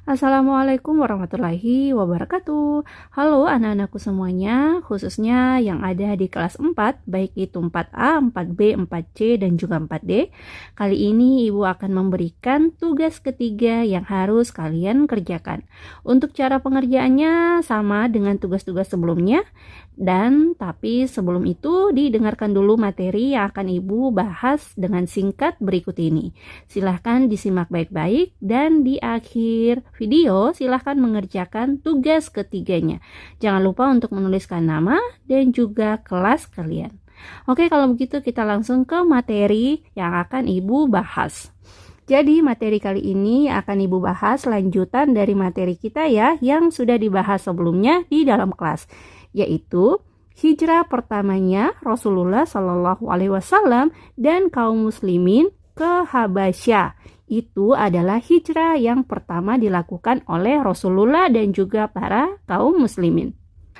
Assalamualaikum warahmatullahi wabarakatuh. Halo anak-anakku semuanya, khususnya yang ada di kelas 4, baik itu 4A, 4B, 4C, dan juga 4D. Kali ini Ibu akan memberikan tugas ketiga yang harus kalian kerjakan. Untuk cara pengerjaannya sama dengan tugas-tugas sebelumnya, tapi sebelum itu didengarkan dulu materi yang akan Ibu bahas dengan singkat berikut ini. Silahkan disimak baik-baik dan di akhir video silahkan mengerjakan tugas ketiganya. Jangan lupa untuk menuliskan nama dan juga kelas kalian. Oke, kalau begitu kita langsung ke materi yang akan Ibu bahas. Jadi materi kali ini akan Ibu bahas lanjutan dari materi kita ya yang sudah dibahas sebelumnya di dalam kelas, yaitu hijrah pertamanya Rasulullah Shallallahu Alaihi Wasallam dan kaum muslimin ke Habasyah. Itu adalah hijrah yang pertama dilakukan oleh Rasulullah dan juga para kaum muslimin.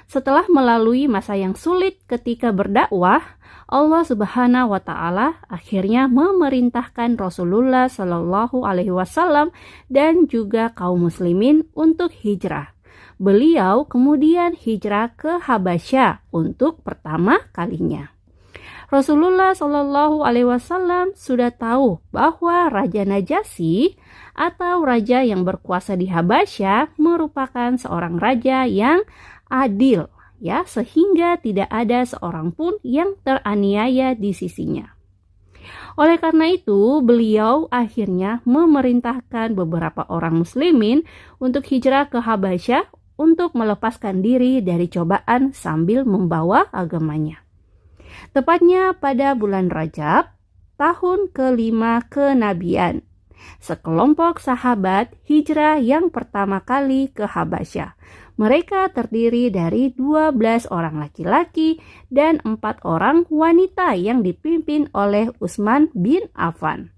Setelah melalui masa yang sulit ketika berdakwah, Allah Subhanahu wa taala akhirnya memerintahkan Rasulullah Shallallahu alaihi wasallam dan juga kaum muslimin untuk hijrah. Beliau kemudian hijrah ke Habasyah untuk pertama kalinya. Rasulullah Shallallahu alaihi wasallam sudah tahu bahwa Raja Najasyi atau raja yang berkuasa di Habasyah merupakan seorang raja yang adil, ya, sehingga tidak ada seorang pun yang teraniaya di sisinya. Oleh karena itu, beliau akhirnya memerintahkan beberapa orang muslimin untuk hijrah ke Habasyah untuk melepaskan diri dari cobaan sambil membawa agamanya. Tepatnya pada bulan Rajab, tahun ke-5 kenabian, sekelompok sahabat hijrah yang pertama kali ke Habasyah. Mereka terdiri dari 12 orang laki-laki dan 4 orang wanita yang dipimpin oleh Utsman bin Affan.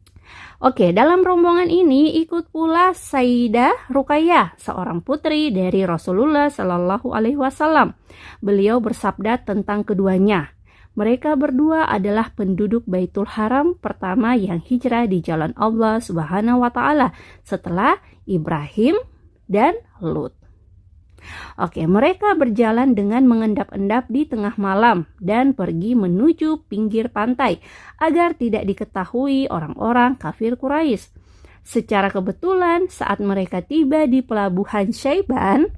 Oke, dalam rombongan ini ikut pula Sayyidah Ruqayyah, seorang putri dari Rasulullah Shallallahu Alaihi Wasallam. Beliau bersabda tentang keduanya. Mereka berdua adalah penduduk Baitul Haram pertama yang hijrah di jalan Allah Subhanahu wa taala setelah Ibrahim dan Lut. Oke, mereka berjalan dengan mengendap-endap di tengah malam dan pergi menuju pinggir pantai agar tidak diketahui orang-orang kafir Quraisy. Secara kebetulan saat mereka tiba di pelabuhan Syaiban,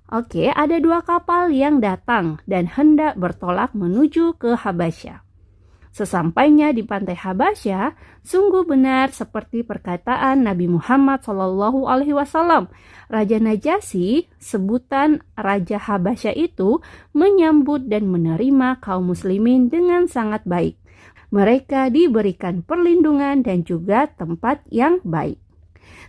ada 2 kapal yang datang dan hendak bertolak menuju ke Habasyah. Sesampainya di pantai Habasyah, sungguh benar seperti perkataan Nabi Muhammad SAW. Raja Najasyi, sebutan Raja Habasyah itu, menyambut dan menerima kaum muslimin dengan sangat baik. Mereka diberikan perlindungan dan juga tempat yang baik.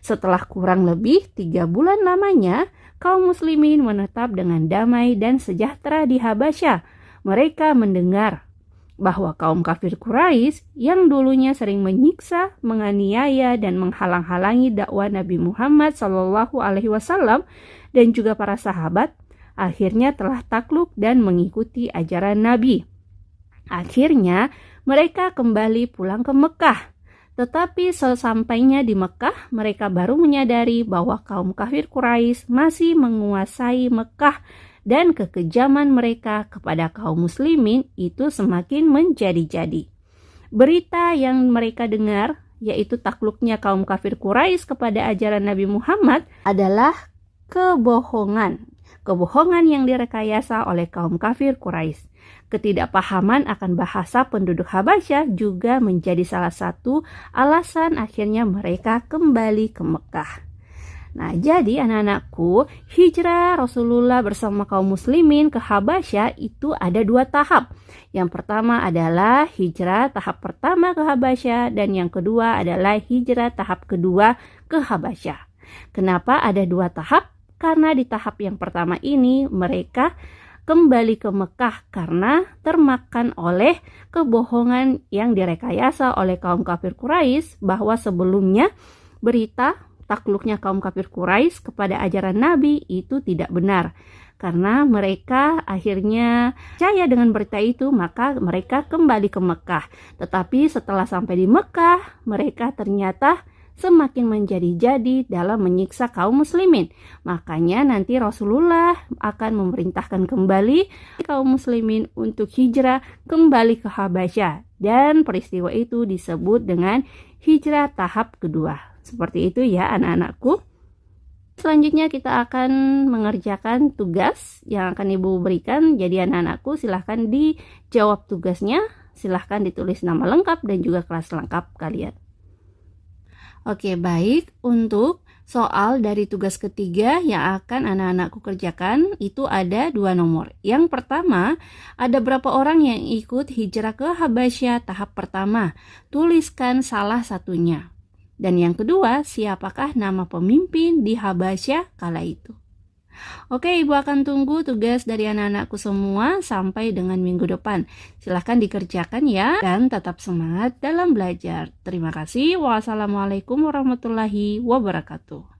Setelah kurang lebih 3 bulan lamanya, kaum muslimin menetap dengan damai dan sejahtera di Habasyah. Mereka mendengar bahwa kaum kafir Quraisy yang dulunya sering menyiksa, menganiaya, dan menghalang-halangi dakwah Nabi Muhammad SAW dan juga para sahabat, akhirnya telah takluk dan mengikuti ajaran Nabi. Akhirnya mereka kembali pulang ke Mekah. Tetapi sesampainya di Mekah, mereka baru menyadari bahwa kaum kafir Quraisy masih menguasai Mekah dan kekejaman mereka kepada kaum muslimin itu semakin menjadi-jadi. Berita yang mereka dengar, yaitu takluknya kaum kafir Quraisy kepada ajaran Nabi Muhammad, adalah kebohongan. Kebohongan yang direkayasa oleh kaum kafir Quraisy. Ketidakpahaman akan bahasa penduduk Habasyah juga menjadi salah satu alasan akhirnya mereka kembali ke Mekah. Nah, jadi anak-anakku, hijrah Rasulullah bersama kaum muslimin ke Habasyah itu ada 2 tahap. Yang pertama adalah hijrah tahap pertama ke Habasyah dan yang kedua adalah hijrah tahap kedua ke Habasyah. Kenapa ada 2 tahap? Karena di tahap yang pertama ini mereka kembali ke Mekah karena termakan oleh kebohongan yang direkayasa oleh kaum kafir Quraisy bahwa sebelumnya berita takluknya kaum kafir Quraisy kepada ajaran Nabi itu tidak benar. Karena mereka akhirnya percaya dengan berita itu, maka mereka kembali ke Mekah. Tetapi setelah sampai di Mekah, mereka ternyata semakin menjadi-jadi dalam menyiksa kaum muslimin. Makanya nanti Rasulullah akan memerintahkan kembali kaum muslimin untuk hijrah kembali ke Habasyah. Dan peristiwa itu disebut dengan hijrah tahap kedua. Seperti itu ya anak-anakku. Selanjutnya kita akan mengerjakan tugas yang akan Ibu berikan. Jadi anak-anakku silahkan dijawab tugasnya. Silahkan ditulis nama lengkap dan juga kelas lengkap kalian. Oke, baik. Untuk soal dari tugas ketiga yang akan anak-anakku kerjakan itu ada 2 nomor. Yang pertama, ada berapa orang yang ikut hijrah ke Habasyah tahap pertama? Tuliskan salah satunya. Dan yang kedua, siapakah nama pemimpin di Habasyah kala itu? Oke, Ibu akan tunggu tugas dari anak-anakku semua sampai dengan minggu depan. Silahkan dikerjakan ya, dan tetap semangat dalam belajar. Terima kasih. Wassalamualaikum warahmatullahi wabarakatuh.